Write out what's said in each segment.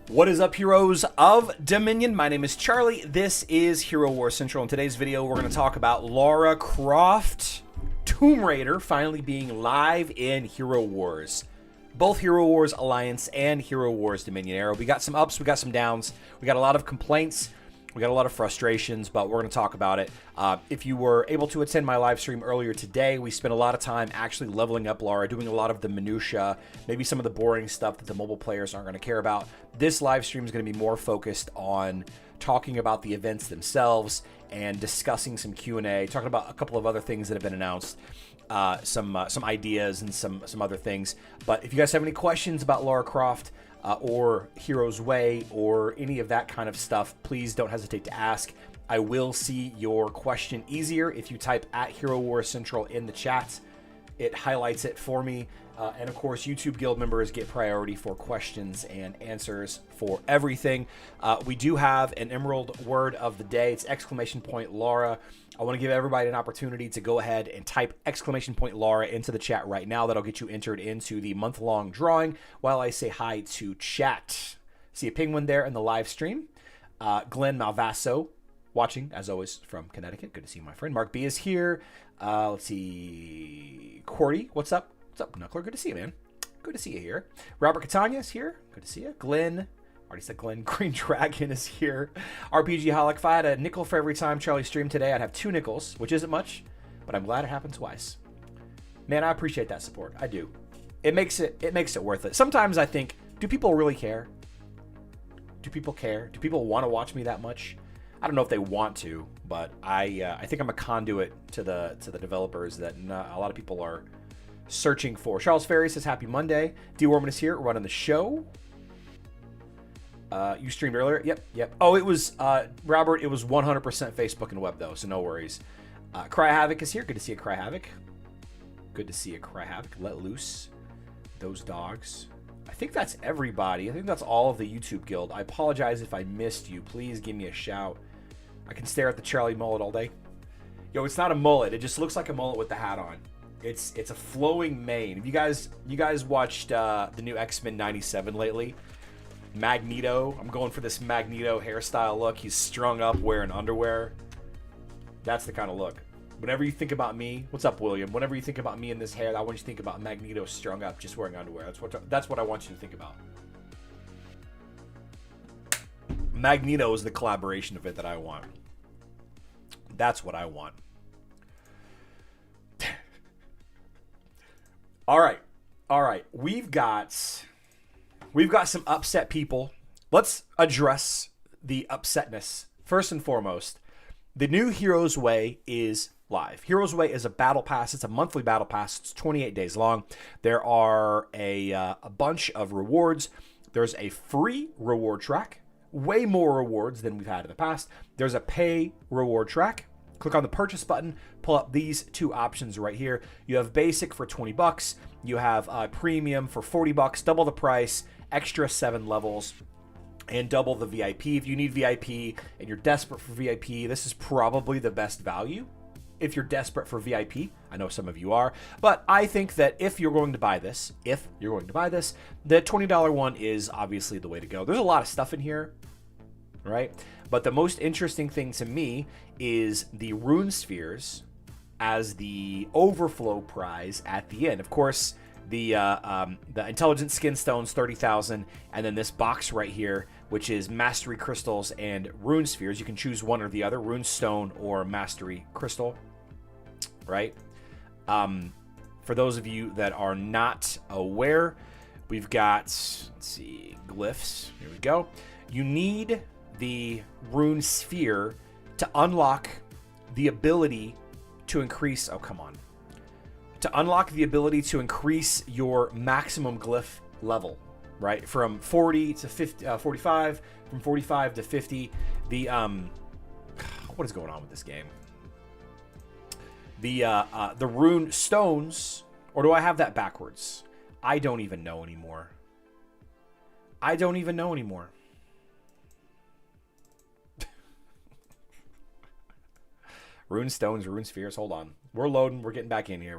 What is up, heroes of Dominion? My name is Charlie. This is Hero Wars Central. In today's video, we're going to talk about Lara Croft Tomb Raider finally being live in Hero Wars. Both Hero Wars Alliance and Hero Wars Dominion Era. We got some ups, we got some downs, we got a lot of complaints, we got a lot of frustrations, but we're going to talk about it. If you were able to attend my live stream earlier today, we spent a lot of time actually leveling up Lara, doing a lot of the minutia, maybe some of the boring stuff that the mobile players aren't going to care about. This live stream is going to be more focused on talking about the events themselves and discussing some Q&A, talking about a couple of other things that have been announced, some ideas and some other things. But if you guys have any questions about Lara Croft, or Hero's Way, or any of that kind of stuff, please don't hesitate to ask. I will see your question easier if you type at Hero Wars Central in the chat. It highlights it for me. And of course, YouTube Guild members get priority for questions and answers for everything. We do have an Emerald word of the day. It's exclamation point Lara. I want to give everybody an opportunity to go ahead and type exclamation point Lara into the chat right now. That'll get you entered into the month-long drawing while I say hi to chat. See a penguin there in the live stream. Glenn Malvasso watching, as always, from Connecticut. Good to see you, my friend. Mark B is here. Let's see. Cordy, what's up? What's up, Knuckler? Good to see you, man. Good to see you here. Robert Catania is here. Good to see you. Glenn. Already said Glenn. Green Dragon is here. RPG Holic. If I had a nickel for every time Charlie streamed today, I'd have 2 nickels, which isn't much, but I'm glad it happened twice. Man, I appreciate that support. I do. It makes it worth it. Sometimes I think, do people really care? Do people care? Do people want to watch me that much? I don't know if they want to, but I think I'm a conduit to the developers that a lot of people are searching for. Charles Ferry says happy Monday. D. Warman is here running the show. You streamed earlier? Yep. Oh, it was, Robert, it was 100% Facebook and web, though, so no worries. Cry Havoc is here. Good to see you, Cry Havoc. Good to see you, Cry Havoc. Let loose those dogs. I think that's everybody. I think that's all of the YouTube Guild. I apologize if I missed you. Please give me a shout. I can stare at the Charlie mullet all day. Yo, it's not a mullet. It just looks like a mullet with the hat on. It's a flowing mane. If you guys watched the new X-Men 97 lately, Magneto. I'm going for this Magneto hairstyle look. He's strung up wearing underwear. That's the kind of look. Whenever you think about me, what's up, William? Whenever you think about me in this hair, I want you to think about Magneto strung up, just wearing underwear. That's what I want you to think about. Magneto is the collaboration of it that I want. That's what I want. All right. We've got some upset people. Let's address the upsetness. First and foremost, the new Hero's Way is live. Hero's Way is a battle pass. It's a monthly battle pass. It's 28 days long. There are a bunch of rewards. There's a free reward track. Way more rewards than we've had in the past. There's a pay reward track. Click on the purchase button, pull up these 2 options right here. You have basic for 20 bucks. You have premium for 40 bucks, double the price, extra 7 levels, and double the VIP. If you need VIP and you're desperate for VIP, this is probably the best value. If you're desperate for VIP, I know some of you are, but I think that if you're going to buy this, the $20 one is obviously the way to go. There's a lot of stuff in here, right? But the most interesting thing to me is the rune spheres as the overflow prize at the end. Of course, the intelligent skin stones, 30,000, and then this box right here, which is mastery crystals and rune spheres. You can choose one or the other, rune stone or mastery crystal, right? For those of you that are not aware, we've got, let's see, glyphs. Here we go. You need the rune sphere to unlock the ability to increase, to unlock the ability to increase your maximum glyph level, right? From 40 to 50, 45, from 45 to 50. What is going on with this game? The rune stones, or do I have that backwards? I don't even know anymore. Rune stones, rune spheres. Hold on. We're loading. We're getting back in here.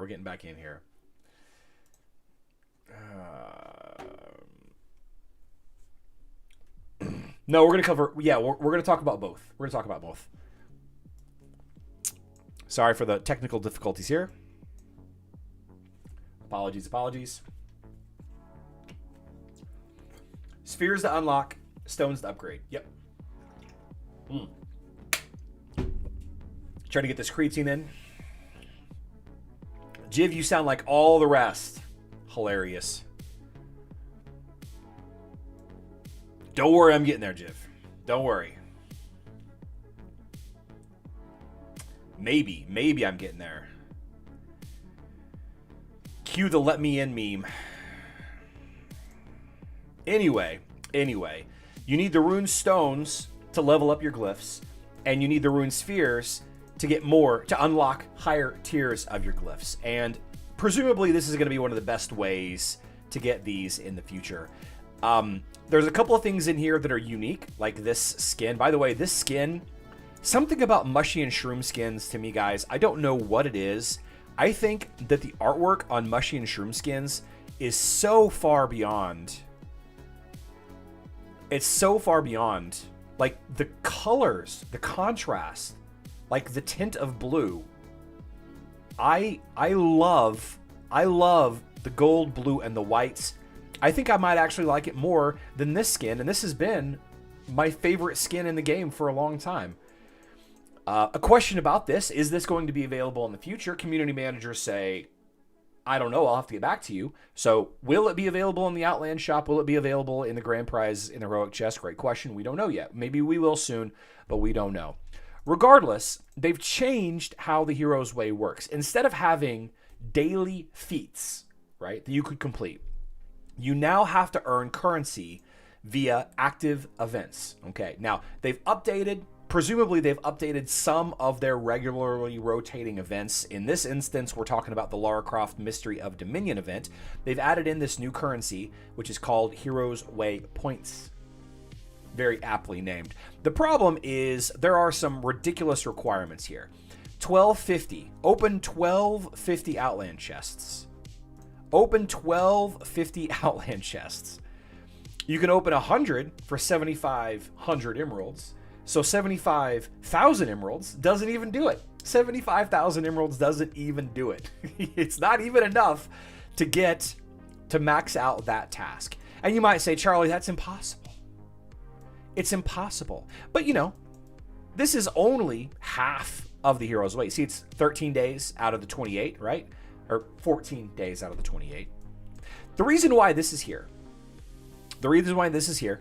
No, we're going to cover, yeah, we're going to talk about both. We're going to talk about both. Sorry for the technical difficulties here. Apologies. Spheres to unlock, stones to upgrade. Yep. Trying to get this creatine in. Jiv, you sound like all the rest. Hilarious. Don't worry, I'm getting there, Jiv. Don't worry. Maybe I'm getting there. Cue the let me in meme. Anyway, you need the rune stones to level up your glyphs, and you need the rune spheres to get more, to unlock higher tiers of your glyphs. And presumably this is going to be one of the best ways to get these in the future. There's a couple of things in here that are unique, like this skin. By the way, this skin, something about mushy and shroom skins to me, guys, I don't know what it is. I think that the artwork on mushy and shroom skins is so far beyond. It's so far beyond. Like the colors, the contrast, like the tint of blue. I love the gold, blue, and the whites. I think I might actually like it more than this skin, and this has been my favorite skin in the game for a long time. A question about this: is this going to be available in the future? Community managers say, I don't know, I'll have to get back to you. So will it be available in the Outland shop? Will it be available in the grand prize in the heroic chest? Great question. We don't know yet. Maybe we will soon, but we don't know. Regardless, they've changed how the Hero's Way works. Instead of having daily feats, right, that you could complete, you now have to earn currency via active events. Okay, now they've updated, presumably they've updated some of their regularly rotating events. In this instance, we're talking about the Lara Croft Mystery of Dominion event. They've added in this new currency, which is called Hero's Way Points. Very aptly named. The problem is there are some ridiculous requirements here. 1250. Open 1250 Outland chests. Open 1250 Outland chests. You can open 100 for 7,500 emeralds. So 75,000 emeralds doesn't even do it. 75,000 emeralds doesn't even do it. It's not even enough to get to max out that task. And you might say, Charlie, that's impossible. It's impossible. But you know, this is only half of the Hero's Way. See, it's 13 days out of the 28, right? Or 14 days out of the 28. The reason why this is here,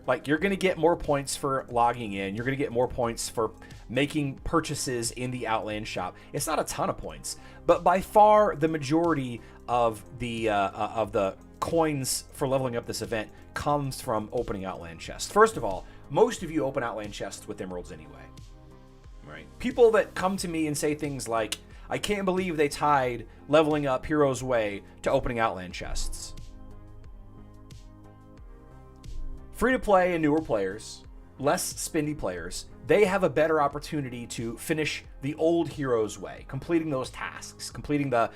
like, you're going to get more points for logging in. You're going to get more points for making purchases in the Outland shop. It's not a ton of points, but by far the majority of the coins for leveling up this event comes from opening Outland chests. First of all, most of you open Outland chests with emeralds anyway, right? People that come to me and say things like, I can't believe they tied leveling up Hero's Way to opening Outland chests. Free-to-play and newer players, less spendy players, they have a better opportunity to finish the old Hero's Way, completing those tasks, completing the,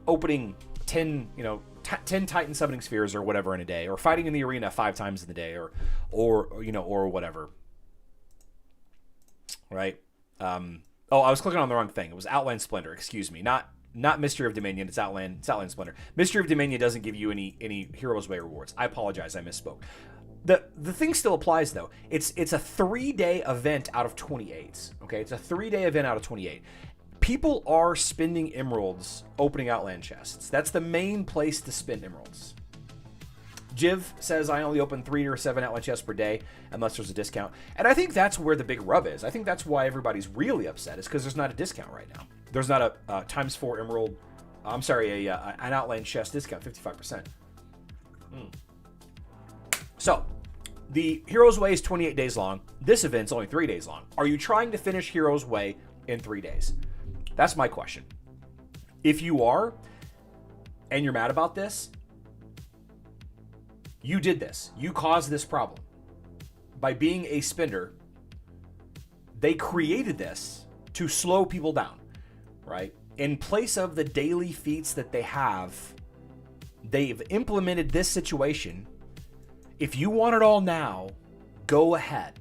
opening 10 Titan summoning spheres or whatever in a day, or fighting in the arena 5 times in the day, or whatever. Right? I was clicking on the wrong thing. It was Outland Splendor, excuse me. Not Mystery of Dominion, it's Outland Splendor. Mystery of Dominion doesn't give you any Hero's Way rewards. I apologize, I misspoke. The thing still applies though. It's a 3-day event out of 28. Okay, it's a 3-day event out of 28. People are spending emeralds opening Outland chests. That's the main place to spend emeralds. Jiv says I only open 3 or 7 Outland chests per day unless there's a discount. And I think that's where the big rub is. I think that's why everybody's really upset, is because there's not a discount right now. There's not a times 4 emerald, an Outland chest discount, 55%. So, the Hero's Way is 28 days long. This event's only 3 days long. Are you trying to finish Hero's Way in 3 days? That's my question. If you are, and you're mad about this, you did this. You caused this problem. By being a spender, they created this to slow people down, right? In place of the daily feats that they have, they've implemented this situation. If you want it all now, go ahead.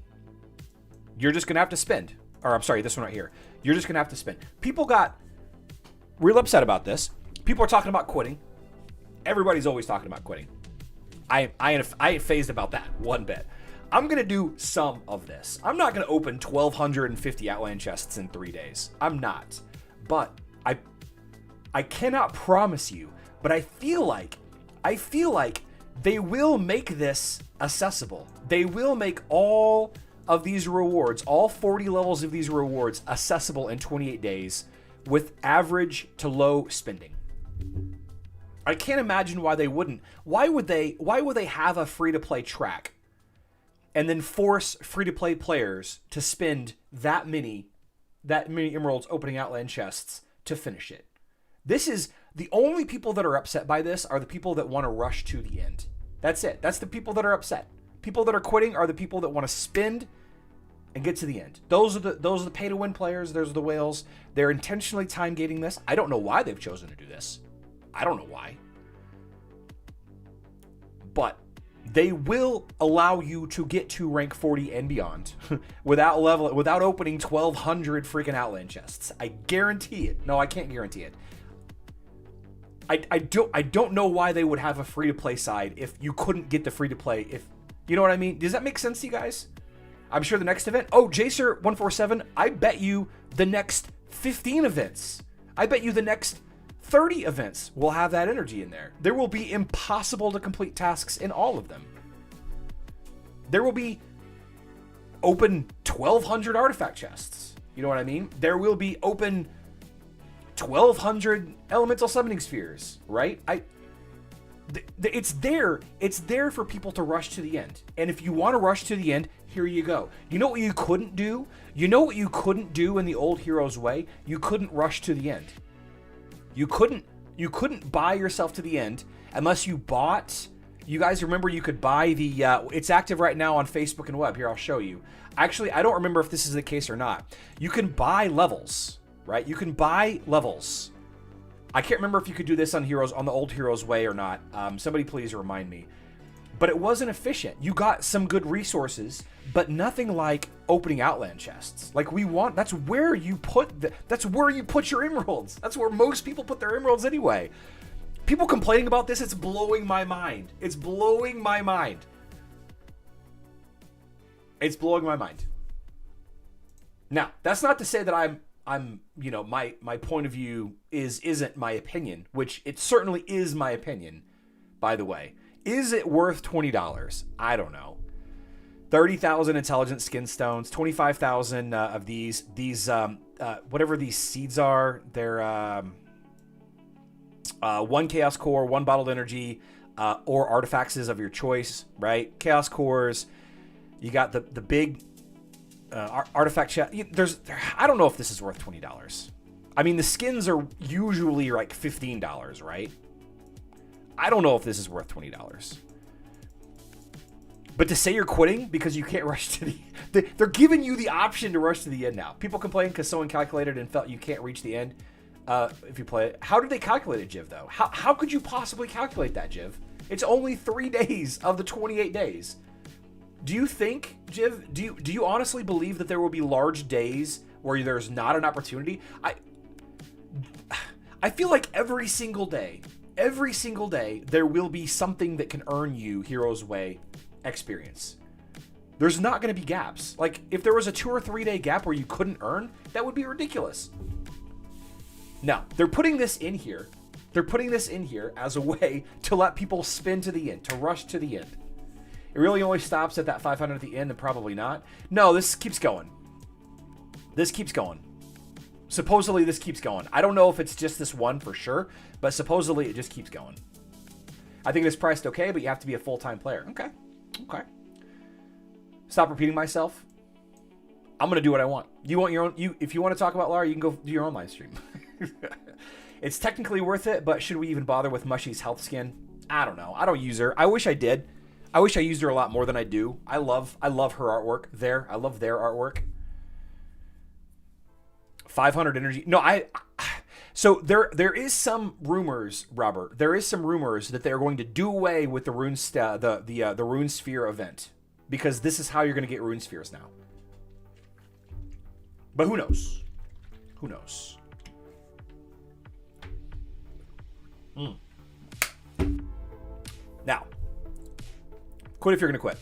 You're just going to have to spend. Or I'm sorry, this one right here. You're just going to have to spend. People got real upset about this. People are talking about quitting. Everybody's always talking about quitting. I ain't phased about that one bit. I'm going to do some of this. I'm not going to open 1,250 Outland chests in 3 days. I'm not. But I cannot promise you, but I feel like they will make this accessible. They will make all of these rewards, all 40 levels of these rewards, accessible in 28 days with average to low spending. I can't imagine why they wouldn't. Why would they have a free-to-play track and then force free-to-play players to spend that many emeralds opening Outland chests to finish it? This is the only people that are upset by this are the people that want to rush to the end. That's it. That's the people that are upset. People that are quitting are the people that want to spend and get to the end. Those are the pay-to-win players. Those are the whales. They're intentionally time gating this. I don't know why they've chosen to do this. I don't know why. But they will allow you to get to rank 40 and beyond without opening 1,200 freaking Outland chests. I guarantee it. No, I can't guarantee it. I don't know why they would have a free-to-play side if you couldn't get the free-to-play. If you know what I mean? Does that make sense to you guys? I'm sure the next event. Oh, Jacer147. I bet you the next 15 events. I bet you the next 30 events will have that energy in there. There will be impossible to complete tasks in all of them. There will be open 1,200 artifact chests. You know what I mean? There will be open 1,200 elemental summoning spheres, right? It's there for people to rush to the end. And if you want to rush to the end, here you go. You know what you couldn't do? You know what you couldn't do in the old Heroes way? You couldn't rush to the end. You couldn't buy yourself to the end unless you bought. You guys remember you could buy the it's active right now on Facebook and web. Here, I'll show you. Actually, I don't remember if this is the case or not. You can buy levels, right? You can buy levels. I can't remember if you could do this on the old Heroes way or not. Somebody please remind me. But it wasn't efficient. You got some good resources, but nothing like opening Outland chests. Like that's where you put your emeralds. That's where most people put their emeralds anyway. People complaining about this, it's blowing my mind. It's blowing my mind. It's blowing my mind. Now, that's not to say that I'm my point of view isn't my opinion, which it certainly is my opinion, by the way. Is it worth $20? I don't know. 30,000 intelligent skin stones, 25,000 of these whatever these seeds are, they're one chaos core, one bottled energy, or artifacts of your choice, right? Chaos cores. You got the big artifact chest. I don't know if this is worth $20. I mean, the skins are usually like $15, right? I don't know if this is worth $20. But to say you're quitting because you can't rush to they're giving you the option to rush to the end now. People complain because someone calculated and felt you can't reach the end if you play it. How did they calculate it, Jiv, though? How could you possibly calculate that, Jiv? It's only 3 days of the 28 days. Do you think, Jiv, do you honestly believe that there will be large days where there's not an opportunity? I feel like every single day, there will be something that can earn you Heroes Way experience. There's not going to be gaps. Like, if there was a 2 or 3 day gap where you couldn't earn, that would be ridiculous. No, they're putting this in here. They're putting this in here as a way to let people spin to the end, to rush to the end. It really only stops at that 500 at the end, and probably not. No, this keeps going. This keeps going. Supposedly, this keeps going. I don't know if it's just this one for sure, but supposedly it just keeps going. I think it's priced okay, but you have to be a full-time player. Okay. Stop repeating myself. I'm gonna do what I want. You want your own? If you want to talk about Lara, you can go do your own live stream. It's technically worth it, but should we even bother with Mushy's health skin? I don't know. I don't use her. I wish I did. I wish I used her a lot more than I do. I love her artwork there. I love their artwork. 500 energy. No, so there is some rumors, Robert. There is some rumors that they're going to do away with the the Rune Sphere event, because this is how you're going to get Rune Spheres now. But who knows? Who knows? Now, quit if you're going to quit.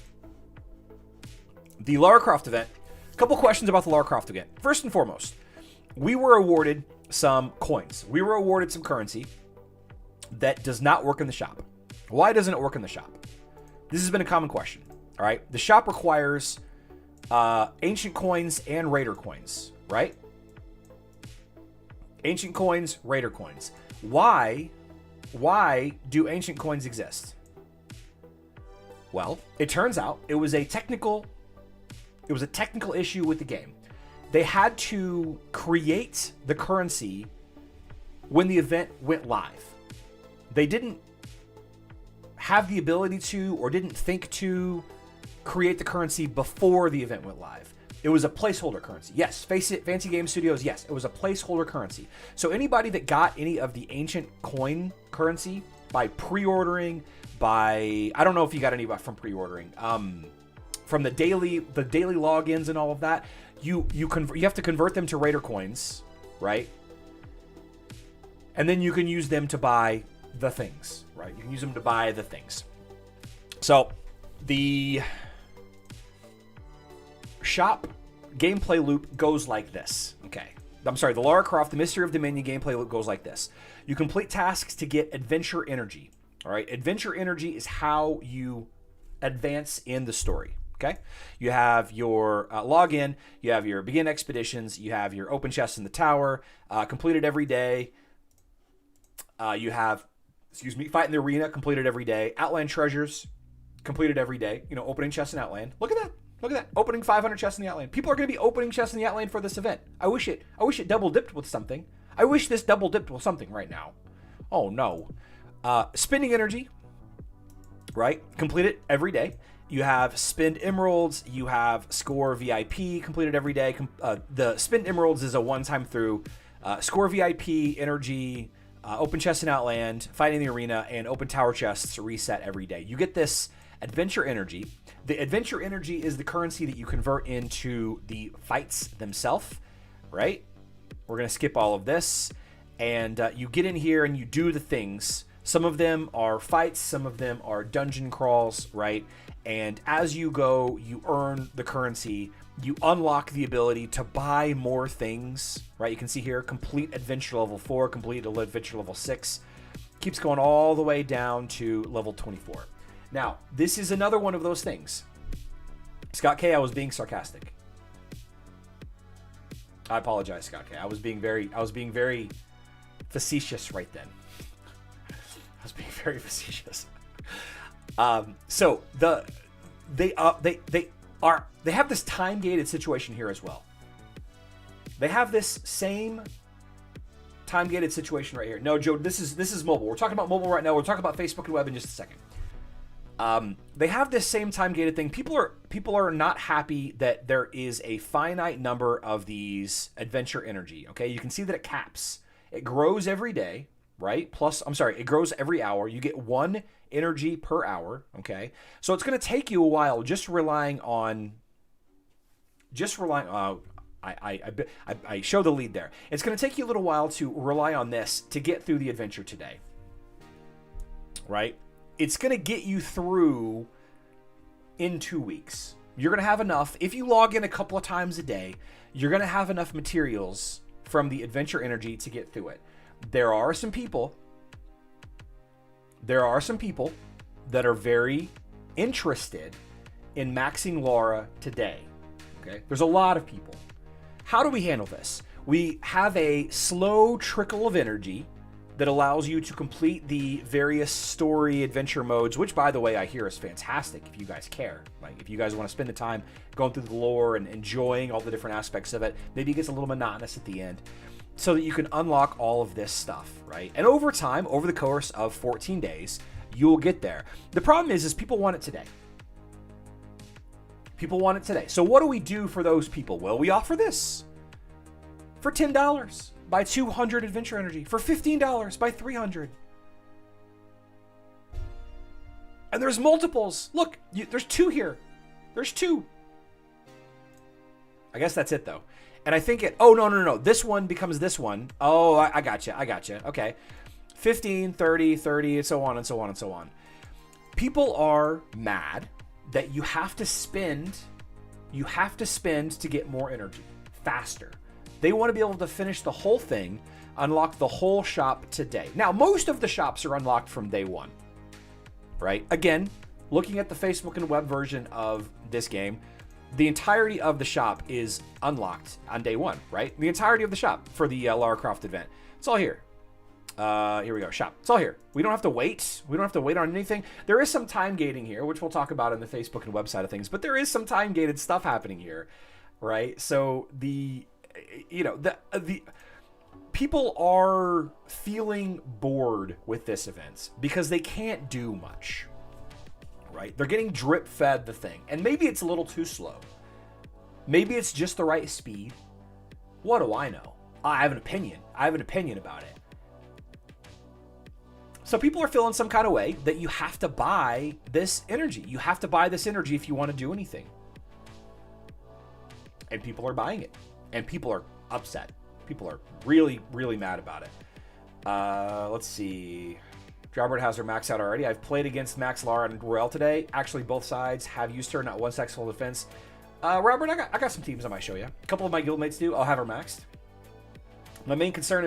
The Lara Croft event. A couple questions about the Lara Croft event. First and foremost, we were awarded some coins. We were awarded some currency that does not work in the shop. Why doesn't it work in the shop? This has been a common question. All right. The shop requires ancient coins and raider coins, right? Ancient coins, raider coins. Why do ancient coins exist? Well, it turns out it was a technical issue with the game. They had to create the currency when the event went live. They didn't have the ability to, or didn't think to, create the currency before the event went live. It was a placeholder currency. Yes, face it, Fancy Game Studios, yes, it was a placeholder currency. So anybody that got any of the ancient coin currency by pre-ordering, I don't know if you got any from pre-ordering, from the daily logins and all of that, you have to convert them to raider coins, right? And then you can use them to buy the things, right? You can use them to buy the things. So the shop gameplay loop goes like this. Okay. I'm sorry, the Lara Croft, the Mystery of Dominion gameplay loop goes like this. You complete tasks to get adventure energy. All right. Adventure energy is how you advance in the story. Okay. You have your login, you have your begin expeditions, you have your open chests in the tower, completed every day. You have, fight in the arena, completed every day. Outland treasures, completed every day. You know, opening chests in Outland. Look at that. Look at that. Opening 500 chests in the Outland. People are going to be opening chests in the Outland for this event. I wish it double dipped with something. I wish this double dipped with something right now. Oh no. Spending energy, right? Complete it every day. You have spend emeralds. You have score VIP completed every day. The spend emeralds is a one-time through. Score VIP, energy, open chests in Outland, fighting the arena, and open tower chests reset every day. You get this adventure energy. The adventure energy is the currency that you convert into the fights themselves, right? We're going to skip all of this. And you get in here and you do the things. Some of them are fights. Some of them are dungeon crawls, right? And as you go, you earn the currency. You unlock the ability to buy more things, right? You can see here, complete adventure level 4, complete adventure level 6. Keeps going all the way down to level 24. Now, this is another one of those things. Scott K, I was being sarcastic. I apologize, Scott K. I was being very facetious right then. I was being very facetious. So they have this time gated situation here as well. They have this same time gated situation right here. No, Joe, this is mobile. We're talking about mobile right now. We'll talk about Facebook and web in just a second. They have this same time gated thing. People are not happy that there is a finite number of these adventure energy. Okay, you can see that it caps. It grows every day, right? It grows every hour. You get 1 energy per hour. Okay, so it's going to take you a while just relying on. I show the lead there. It's going to take you a little while to rely on this to get through the adventure today, right? It's going to get you through in 2 weeks. You're going to have enough. If you log in a couple of times a day, you're going to have enough materials from the adventure energy to get through it. There are some people that are very interested in maxing Lara today. Okay? There's a lot of people. How do we handle this? We have a slow trickle of energy that allows you to complete the various story adventure modes, which, by the way, I hear is fantastic if you guys care. Like, if you guys want to spend the time going through the lore and enjoying all the different aspects of it, maybe it gets a little monotonous at the end, so that you can unlock all of this stuff, right? And over time, over the course of 14 days, you'll get there. The problem is people want it today. People want it today. So what do we do for those people? Well, we offer this. For $10, buy 200 adventure energy. For $15, buy 300. And there's multiples. Look, there's 2 here. There's 2. I guess that's it, though. And I think it, oh, no. This one becomes this one. Oh, I gotcha. Okay. 15, 30, 30, and so on and so on and so on. People are mad that you have to spend to get more energy faster. They want to be able to finish the whole thing, unlock the whole shop today. Now, most of the shops are unlocked from day one, right? Again, looking at the Facebook and web version of this game, the entirety of the shop is unlocked on day one, right? The entirety of the shop for the Lara Croft event. It's all here. Here we go, shop. It's all here. We don't have to wait. We don't have to wait on anything. There is some time gating here, which we'll talk about in the Facebook and web side of things, but there is some time gated stuff happening here, right? So the people are feeling bored with this event because they can't do much, right? They're getting drip fed the thing, and maybe it's a little too slow. Maybe it's just the right speed. What do I know? I have an opinion. About it. So people are feeling some kind of way that you have to buy this energy. You have to buy this energy if you want to do anything. And people are buying it. And people are upset. People are really, really mad about it. Let's see. Robert has her max out already. I've played against Max Lara and Royale today. Actually, both sides have used her, not one sex full defense. Robert, I got some teams I might show you. A couple of my guildmates do. I'll have her maxed. My main concern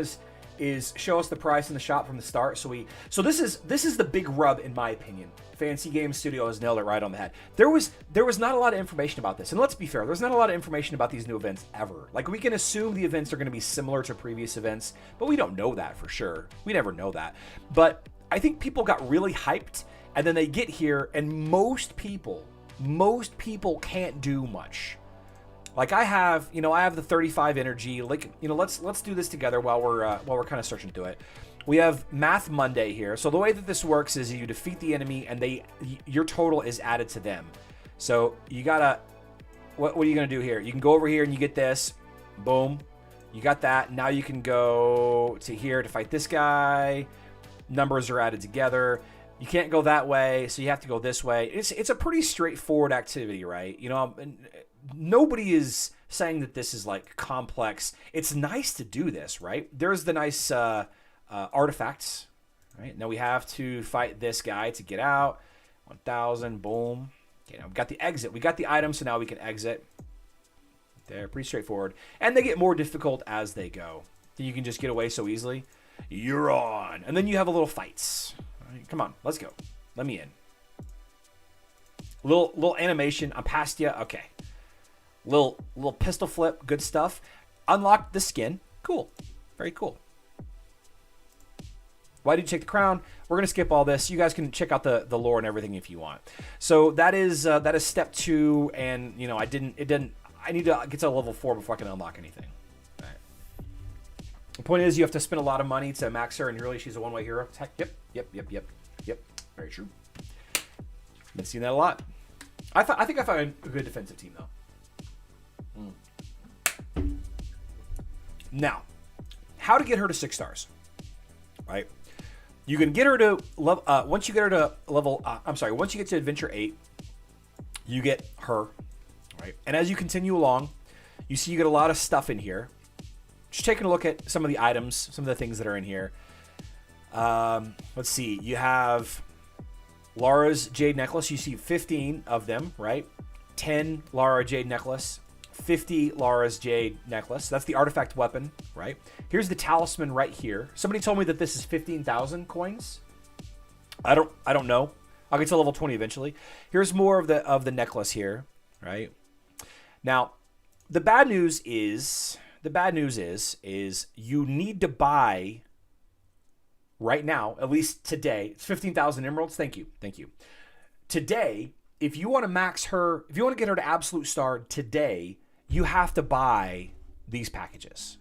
is show us the price in the shop from the start. So this is the big rub, in my opinion. Fancy Games Studio has nailed it right on the head. There was not a lot of information about this, and let's be fair, there's not a lot of information about these new events ever. Like, we can assume the events are going to be similar to previous events, but we don't know that for sure. We never know that. But I think people got really hyped, and then they get here, and most people can't do much. Like, I have the 35 energy. Like, let's do this together while we're kind of searching through it. We have Math Monday here. So the way that this works is you defeat the enemy, and your total is added to them. So you gotta, what are you gonna do here? You can go over here and you get this, boom. You got that. Now you can go to here to fight this guy. Numbers are added together. You can't go that way, so you have to go this way. It's a pretty straightforward activity, right? Nobody is saying that this is like complex. It's nice to do this, right? There's the nice artifacts, right? Now we have to fight this guy to get out. 1,000, boom. Okay, now we got the exit. We got the item, so now we can exit. They're pretty straightforward. And they get more difficult as they go. You can just get away so easily. You're on. And then you have a little fights. All right, come on, let's go. Let me in. Little animation. I'm past you. Okay. Little pistol flip, good stuff. Unlock the skin. Cool. Very cool. Why did you take the crown? We're gonna skip all this. You guys can check out the lore and everything if you want. So that is step 2, and I need to get to level 4 before I can unlock anything. All right. The point is, you have to spend a lot of money to max her, and really she's a one-way hero. Heck, yep. Very true. Been seeing that a lot. I think I found a good defensive team though. Now, how to get her to 6 stars, right? You can get her to level, once you get to Adventure 8, you get her, right? And as you continue along, you see you get a lot of stuff in here. Just taking a look at some of the items, some of the things that are in here. Let's see, you have Lara's Jade Necklace. You see 15 of them, right? 10 Lara Jade Necklace. 50 Lara's Jade Necklace. That's the artifact weapon, right? Here's the talisman right here. Somebody told me that this is 15,000 coins. I don't know. I'll get to level 20 eventually. Here's more of the necklace here, right? Now, the bad news is you need to buy right now, at least today. It's 15,000 emeralds. Thank you. Today, if you want to max her, if you want to get her to absolute star today, you have to buy these packages.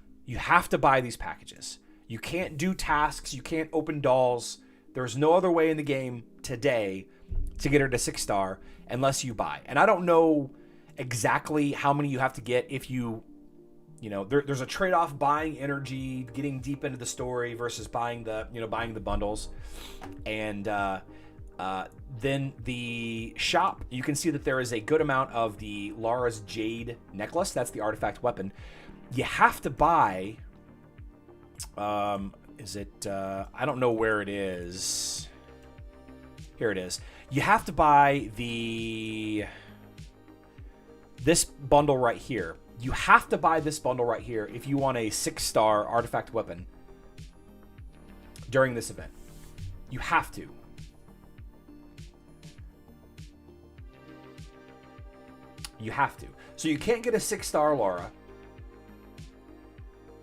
You can't do tasks. You can't open dolls. There's no other way in the game today to get her to 6 star unless you buy. And I don't know exactly how many you have to get if there's a trade-off buying energy, getting deep into the story versus buying the bundles. And then the shop, you can see that there is a good amount of the Lara's Jade Necklace. That's the artifact weapon. you have to buy, is it, I don't know where it is. Here it is. You have to buy this bundle right here. You have to buy this bundle right here if you want a 6-star artifact weapon during this event. You have to. You have to. So you can't get a 6-star Lara.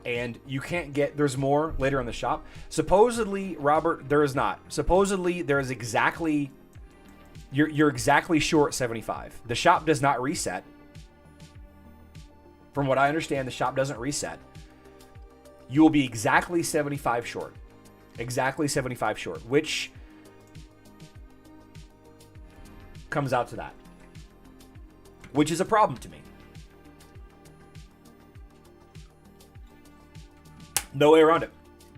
And you can't get... There's more later in the shop. Supposedly, Robert, there is not. Supposedly, there is exactly... You're exactly short 75. The shop does not reset. From what I understand, the shop doesn't reset. You will be exactly 75 short. Exactly 75 short, which comes out to that. Which is a problem to me. No way around it.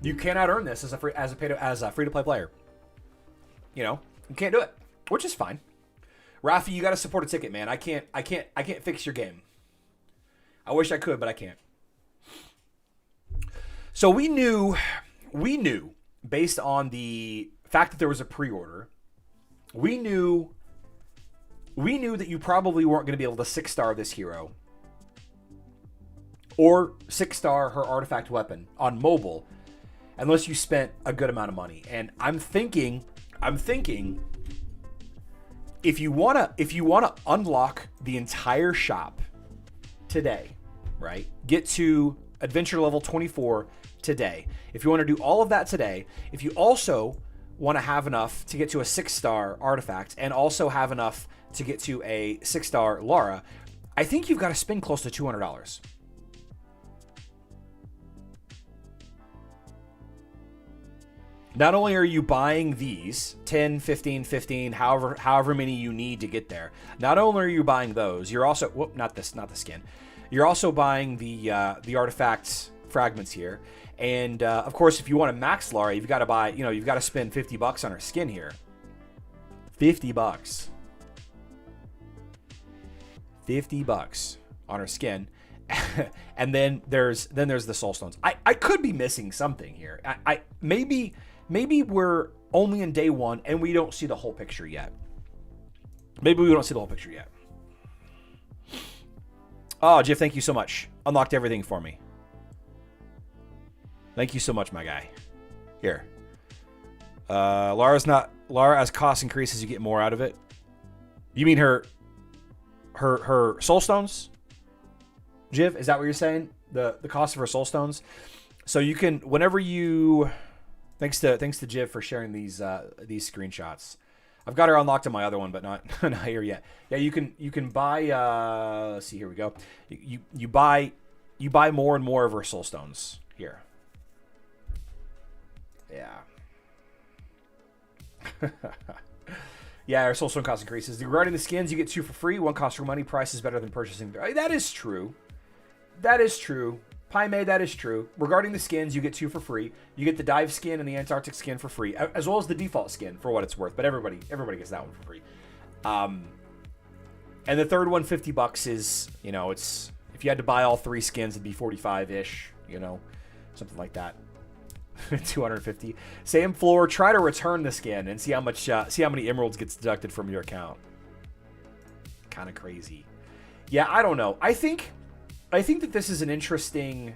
You cannot earn this as a free-to-play player. You know, you can't do it, which is fine. Rafi, you got to support a ticket, man. I can't fix your game. I wish I could, but I can't. So we knew based on the fact that there was a pre-order, we knew that you probably weren't going to be able to 6-star this hero or 6-star her artifact weapon on mobile unless you spent a good amount of money. And I'm thinking if you want to unlock the entire shop today, right? Get to adventure level 24 today. If you want to do all of that today, if you also want to have enough to get to a 6-star artifact and also have enough to get to a 6-star Lara, I think you've got to spend close to $200. Not only are you buying these 10, 15, 15, however many you need to get there. Not only are you buying those, you're also not the skin. You're also buying the artifact fragments here. And of course, if you want to max Lara, you've got to buy, you've got to spend $50 on her skin here. $50. $50 on her skin. And then there's the soul stones. I could be missing something here. Maybe we're only in day 1 and we don't see the whole picture yet. Maybe we don't see the whole picture yet. Oh, Jeff, thank you so much. Unlocked everything for me. Thank you so much, my guy. Here. Lara, as cost increases, you get more out of it. You mean her soul stones? Jiv, is that what you're saying? The cost of her soul stones? So you can, whenever you... Thanks to Jiv for sharing these screenshots. I've got her unlocked on my other one, but not here yet. Yeah, you can buy. Let's see. Here we go. You buy more and more of her soul stones here. Yeah. Yeah, our soul stone cost increases. Regarding the skins, you get 2 for free. 1 costs for money. Price is better than purchasing. That is true. That is true. Pai Mei, that is true. Regarding the skins, you get 2 for free. You get the dive skin and the Antarctic skin for free, as well as the default skin for what it's worth. But everybody gets that one for free. And the third one, $50 is, it's, if you had to buy all 3 skins, it'd be 45-ish, something like that. 250. Sam Floor, try to return the skin and see how many emeralds gets deducted from your account. Kind of crazy. Yeah, I don't know. I think that this is an interesting...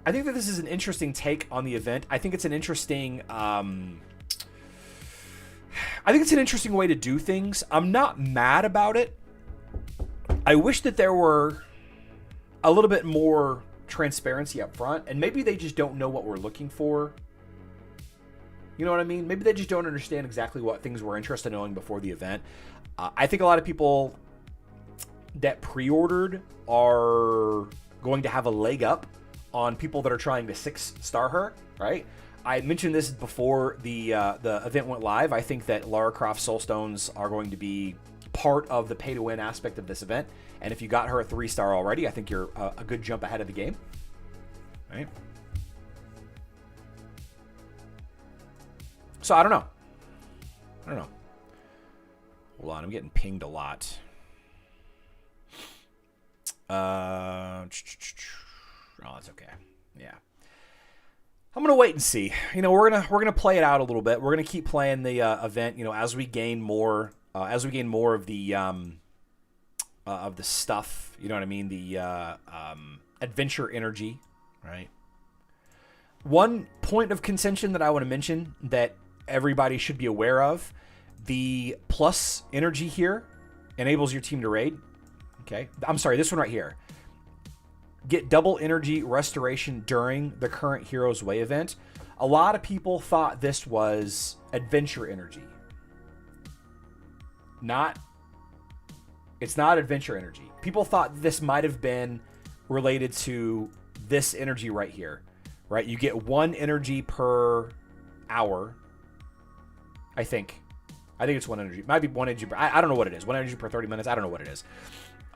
I think that this is an interesting take on the event. I think it's an interesting... I think it's an interesting way to do things. I'm not mad about it. I wish that there were a little bit more transparency up front, and maybe they just don't know what we're looking for. You know what I mean? Maybe they just don't understand exactly what things we're interested in knowing before the event. I think a lot of people that pre-ordered are going to have a leg up on people that are trying to 6-star her, right? I mentioned this before the event went live. I think that Lara Croft Soulstones are going to be part of the pay-to-win aspect of this event. And if you got her a 3-star already, I think you're a good jump ahead of the game. Right? So I don't know. Hold on, I'm getting pinged a lot. Oh, that's okay. Yeah. I'm gonna wait and see. You know, we're gonna play it out a little bit. We're gonna keep playing the event. You know, as we gain more of the stuff. You know what I mean? The adventure energy, right? One point of contention that I want to mention that everybody should be aware of: the plus energy here enables your team to raid. Okay, I'm sorry, this one right here. Get double energy restoration during the current Heroes Way event. A lot of people thought this was adventure energy. It's not adventure energy. People thought this might have been related to this energy right here, right? You get 1 energy per hour. I think it's 1 energy. It might be 1 energy per, I don't know what it is. 1 energy per 30 minutes. I don't know what it is.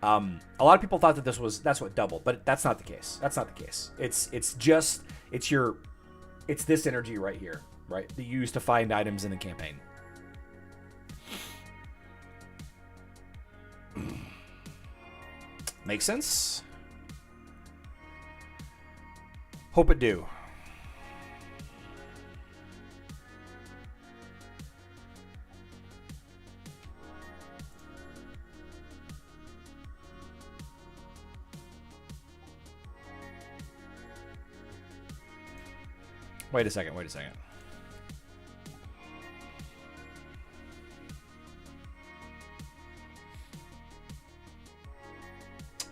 A lot of people thought that that's what doubled, but that's not the case. That's not the case. It's this energy right here, right? That you use to find items in the campaign. Make sense? Hope it do. Wait a second.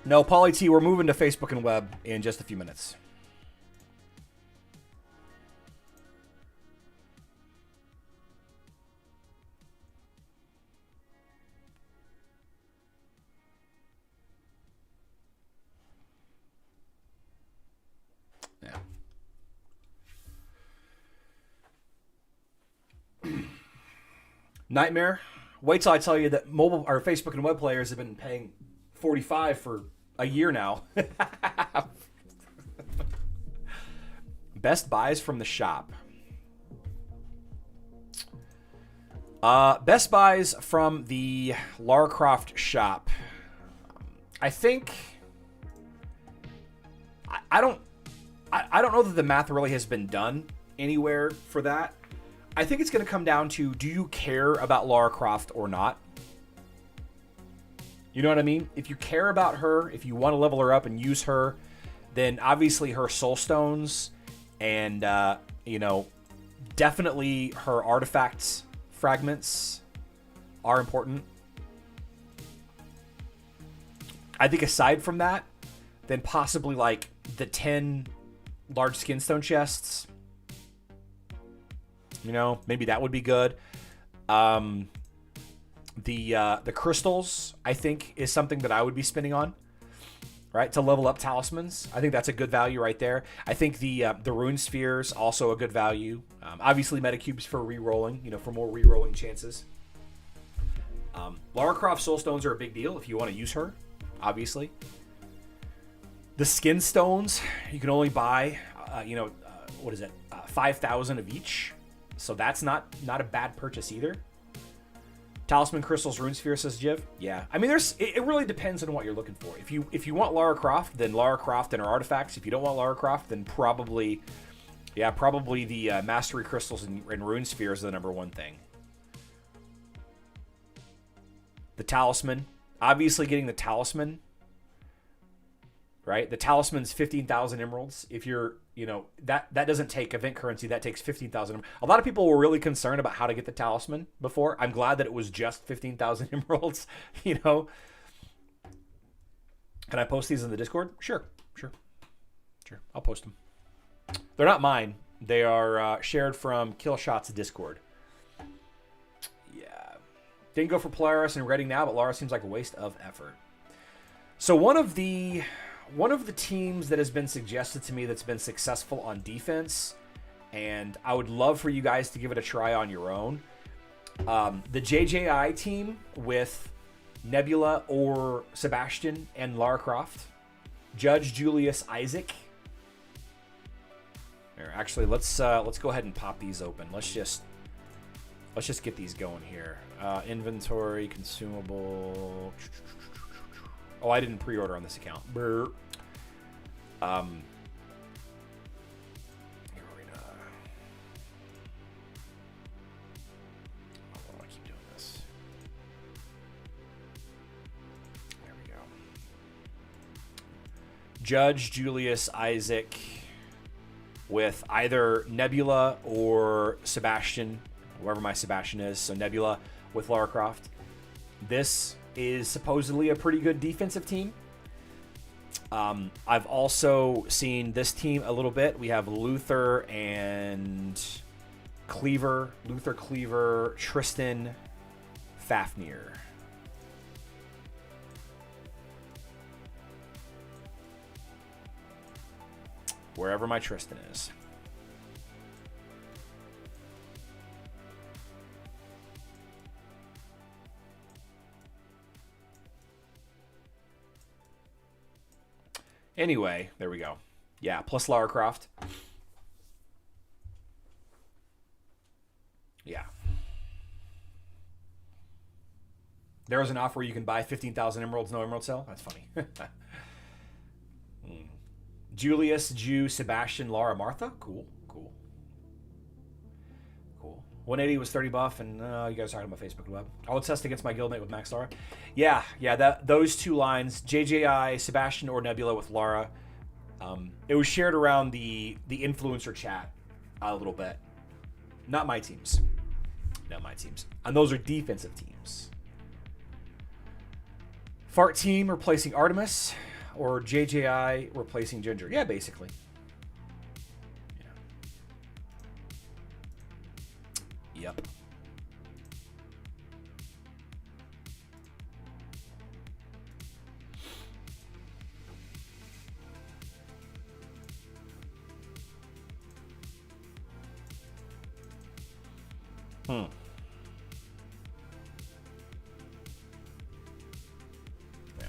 No, Polly T, we're moving to Facebook and web in just a few minutes. Yeah. Nightmare. Wait till I tell you that mobile or Facebook and web players have been paying $45 for a year now. Best buys from the shop. Best buys from the Lara Croft shop. I think I don't know that the math really has been done anywhere for that. I think it's going to come down to, do you care about Lara Croft or not? You know what I mean? If you care about her, if you want to level her up and use her, then obviously her soul stones and, definitely her artifacts fragments are important. I think aside from that, then possibly like the 10 large skinstone chests. Maybe that would be good. The crystals, I think, is something that I would be spending on, right, to level up talismans. I think that's a good value right there. I think the rune spheres also a good value. Obviously, metacubes for re-rolling, for more re-rolling chances. Lara Croft soul stones are a big deal if you want to use her, obviously. The skin stones, you can only buy, 5,000 of each. So that's not a bad purchase either. Talisman crystals, rune sphere, says Jiv. Yeah, I mean, it really depends on what you're looking for. If you want Lara Croft, then Lara Croft and her artifacts. If you don't want Lara Croft, then probably the mastery crystals and rune spheres are the number one thing. The talisman, obviously getting the talisman. Right, the talisman's 15,000 emeralds. If you're, that doesn't take event currency. That takes 15,000. A lot of people were really concerned about how to get the talisman before. I'm glad that it was just 15,000 emeralds. Can I post these in the Discord? Sure. I'll post them. They're not mine. They are shared from Killshot's Discord. Yeah, didn't go for Polaris and Reading now, but Lara seems like a waste of effort. So one of the teams that has been suggested to me that's been successful on defense, and I would love for you guys to give it a try on your own, the JJI team with Nebula or Sebastian and Lara Croft, Judge Julius Isaac. Here, actually, let's go ahead and pop these open. Let's just get these going here. Inventory, consumable. Oh, I didn't pre-order on this account. Judge, Julius, Isaac with either Nebula or Sebastian, whoever my Sebastian is. So Nebula with Lara Croft. This is supposedly a pretty good defensive team. I've also seen this team a little bit. We have Luther and Cleaver. Luther, Cleaver, Tristan, Fafnir. Wherever my Tristan is. Anyway, there we go. Yeah, plus Lara Croft. Yeah. There is an offer where you can buy 15,000 emeralds, no emerald sale. That's funny. Julius, Jew, Sebastian, Lara, Martha. Cool, cool. Cool. 180 was 30 buff, and you guys are talking about Facebook and web. I will test against my guildmate with Max Lara. Yeah, those two lines, JJI, Sebastian, or Nebula with Lara. It was shared around the influencer chat a little bit. Not my teams. Not my teams. And those are defensive teams. Fart team replacing Artemis, or JJI replacing Ginger. Yeah, basically. Yeah. Yep. Yeah.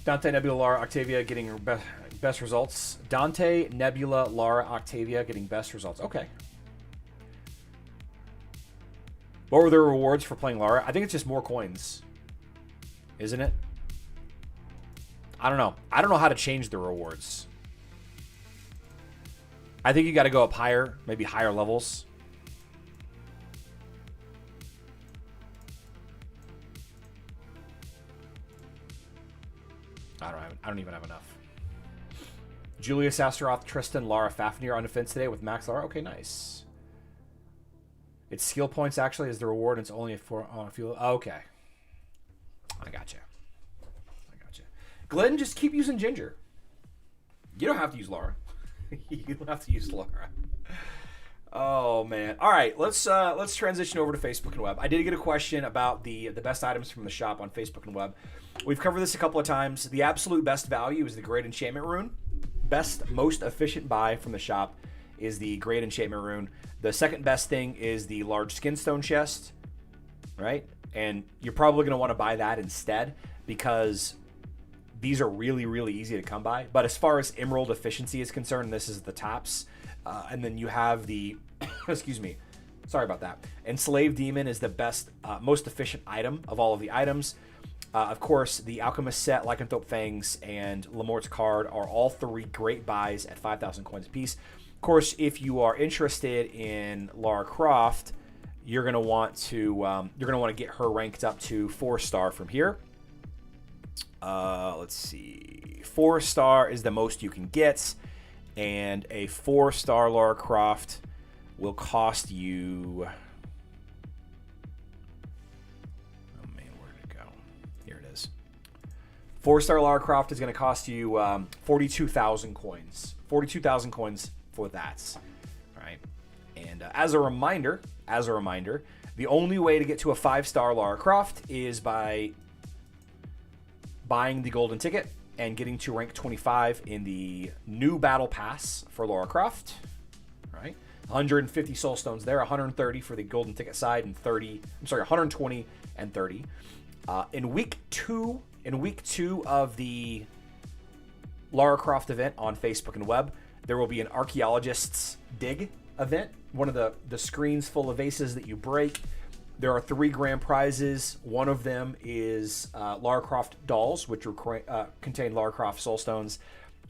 Dante, Nebula, Lara, Octavia getting best results. Dante, Nebula, Lara, Octavia getting best results. Okay. What were the rewards for playing Lara? I think it's just more coins. Isn't it? I don't know. I don't know how to change the rewards. I think you got to go up higher, maybe higher levels. I don't even have enough. Julius, Astaroth, Tristan, Lara, Fafnir on defense today with Max Lara. Okay, nice. It's skill points actually is the reward. And it's only for on a few. Okay, I gotcha. Glenn, just keep using Ginger. You don't have to use Lara. You don't have to use Lara. Oh man! All right, let's transition over to Facebook and web. I did get a question about the best items from the shop on Facebook and web. We've covered this a couple of times. The absolute best value is the Great Enchantment Rune. Most efficient buy from the shop is the Great Enchantment Rune. The second best thing is the large Skinstone chest, right? And you're probably going to want to buy that instead because these are really, really easy to come by. But as far as emerald efficiency is concerned, this is the tops. And then you have the, excuse me, sorry about that. Enslaved Demon is the best, most efficient item of all of the items. Of course, the Alchemist set, Lycanthrope Fangs, and Lamort's card are all three great buys at 5,000 coins apiece. Of course, if you are interested in Lara Croft, you're gonna want to get her ranked up to 4-star from here. Let's see, 4-star is the most you can get, and a 4-star Lara Croft will cost you. 4-star Lara Croft is going to cost you 42,000 coins. 42,000 coins for that. All right. And as a reminder, the only way to get to a 5-star Lara Croft is by buying the golden ticket and getting to rank 25 in the new battle pass for Lara Croft. All right. 150 soul stones there, 130 for the golden ticket side, and 120 and 30. In week two of the Lara Croft event on Facebook and web, there will be an Archaeologist's Dig event. One of the screens full of vases that you break. There are 3 grand prizes. One of them is Lara Croft dolls, which contain Lara Croft soul stones.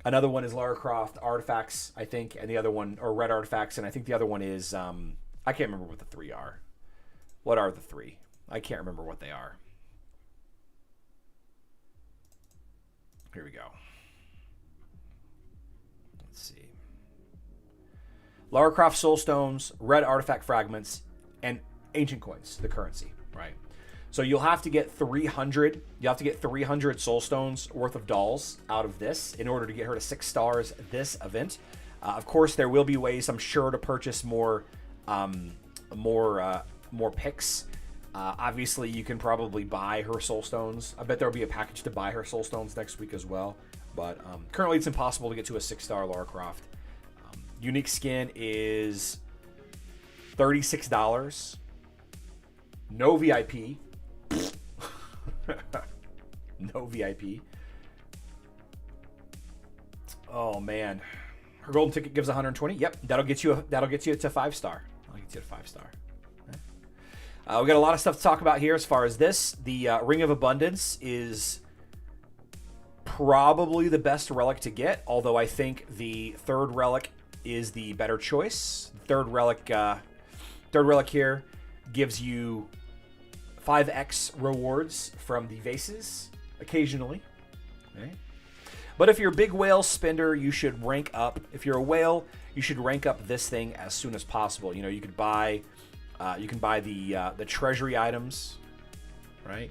Another one is Lara Croft artifacts, I think, and the other one, or red artifacts, and I think the other one is, I can't remember what the 3 are. What are the 3? I can't remember what they are. Here we go. Let's see. Lara Croft Soulstones, red artifact fragments, and ancient coins, the currency, right? So you'll have to get 300. You have to get 300 Soulstones worth of dolls out of this in order to get her to 6 stars this event. Of course, there will be ways, I'm sure, to purchase more picks. Obviously, you can probably buy her Soulstones. I bet there'll be a package to buy her Soulstones next week as well. But currently, it's impossible to get to a 6-star Lara Croft. Unique skin is $36. No VIP. No VIP. Oh man, her golden ticket gives 120. Yep, that'll get you to 5-star. I'll get you to 5-star. We got a lot of stuff to talk about here as far as this. The Ring of Abundance is probably the best relic to get, although I think the third relic is the better choice. Third relic here gives you 5x rewards from the vases occasionally. Okay. But if you're a big whale spender, you should rank up. If you're a whale, you should rank up this thing as soon as possible. You know, you can buy the treasury items, right?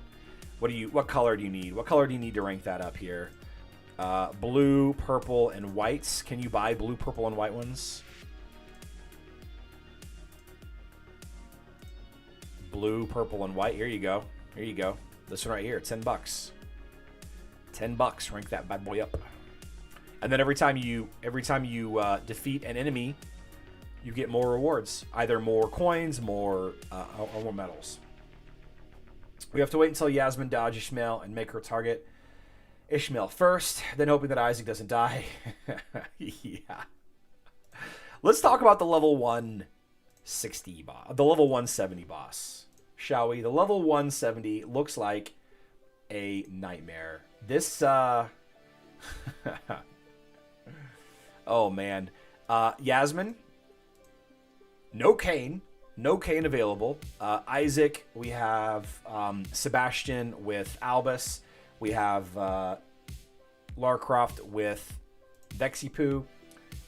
What color do you need? What color do you need to rank that up here? Blue, purple, and whites. Can you buy blue, purple, and white ones? Blue, purple, and white. Here you go. Here you go. This one right here, $10. $10. Rank that bad boy up. And then every time you defeat an enemy, you get more rewards. Either more coins, or more medals. We have to wait until Yasmin dodge Ishmael and make her target Ishmael first, then hoping that Isaac doesn't die. Yeah. Let's talk about the level 160 boss, the level 170 boss, shall we? The level 170 looks like a nightmare. This, oh man. Yasmin, no Cain available. Isaac, we have Sebastian with Albus. We have Lara Croft with Vexipoo.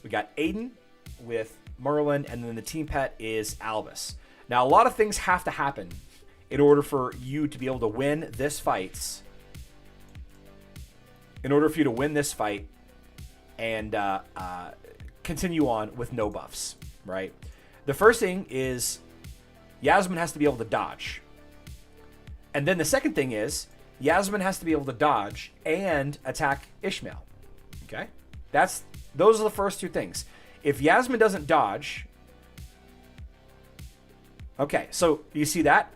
We got Aiden with Merlin, and then the team pet is Albus. Now, a lot of things have to happen in order for you to be able to win this fight. In order for you to win this fight and continue on with no buffs, right? The first thing is Yasmin has to be able to dodge. And then the second thing is Yasmin has to be able to dodge and attack Ishmael. Okay? Those are the first two things. If Yasmin doesn't dodge... Okay, so you see that?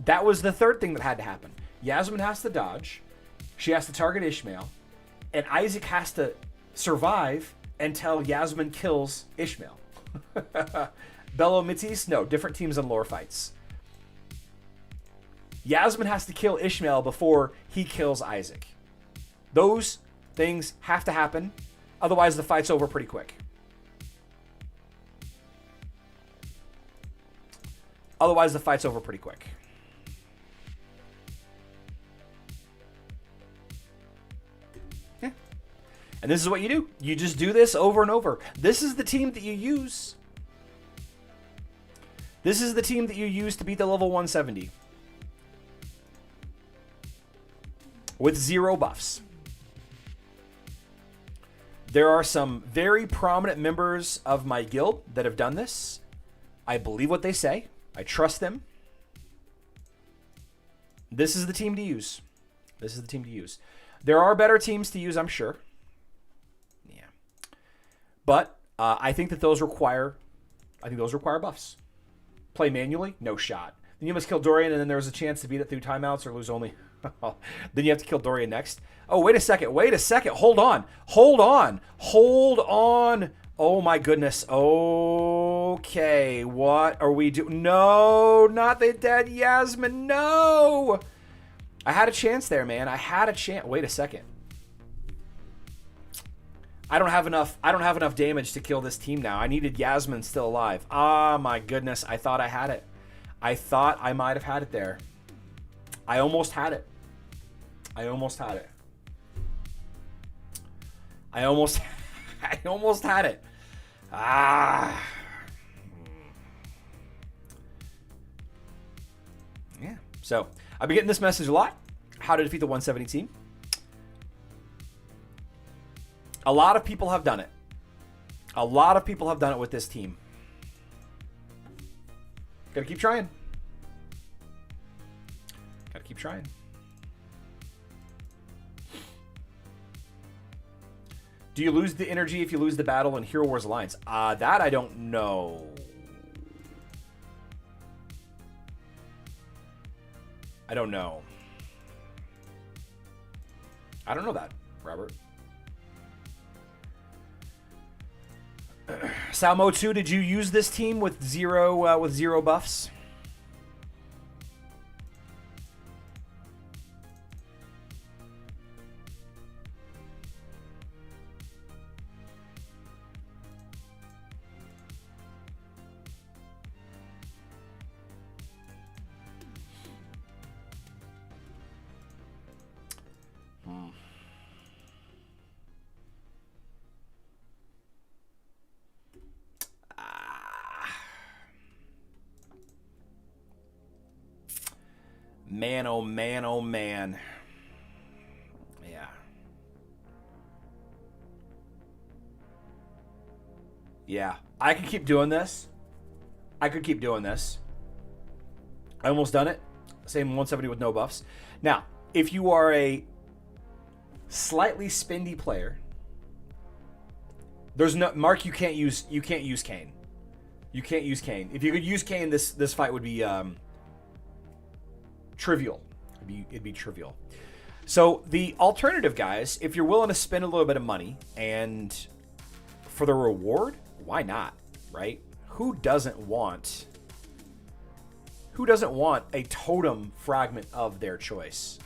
That was the third thing that had to happen. Yasmin has to dodge. She has to target Ishmael. And Isaac has to survive until Yasmin kills Ishmael. Bello Mitis? No, different teams and lore fights. Yasmin has to kill Ishmael before he kills Isaac. Those things have to happen. Otherwise, the fight's over pretty quick. Otherwise, the fight's over pretty quick. Yeah. And this is what you do. You just do this over and over. This is the team that you use. This is the team that you use to beat the level 170. With 0 buffs. There are some very prominent members of my guild that have done this. I believe what they say. I trust them. This is the team to use. This is the team to use. There are better teams to use, I'm sure. Yeah. But I think that those require buffs. Play manually? No shot. Then you must kill Dorian, and then there's a chance to beat it through timeouts or lose only. Then you have to kill Dorian next. Oh, wait a second. Wait a second. Hold on. Hold on. Hold on. Oh, my goodness. Okay. What are we doing? No, not the dead Yasmin. No. I had a chance there, man. I had a chance. Wait a second. I don't have enough damage to kill this team now. I needed Yasmin still alive. Ah, my goodness. I thought I had it. I thought I might have had it there. I almost had it. I almost had it. I almost had it. Ah. Yeah. So I've been getting this message a lot. How to defeat the 170 team. A lot of people have done it. A lot of people have done it with this team. Gotta keep trying. Gotta keep trying. Do you lose the energy if you lose the battle in Hero Wars Alliance? That I don't know. I don't know. I don't know that, Robert. Salmo 2, did you use this team with zero buffs? Man, oh man, oh man. Yeah. Yeah. I could keep doing this. I could keep doing this. I almost done it. Same 170 with no buffs. Now, if you are a slightly spindy player, there's no Mark, you can't use Kane. You can't use Kane. If you could use Kane, this fight would be trivial. It'd be trivial. So the alternative, guys, if you're willing to spend a little bit of money and for the reward, why not, right? Who doesn't want a totem fragment of their choice?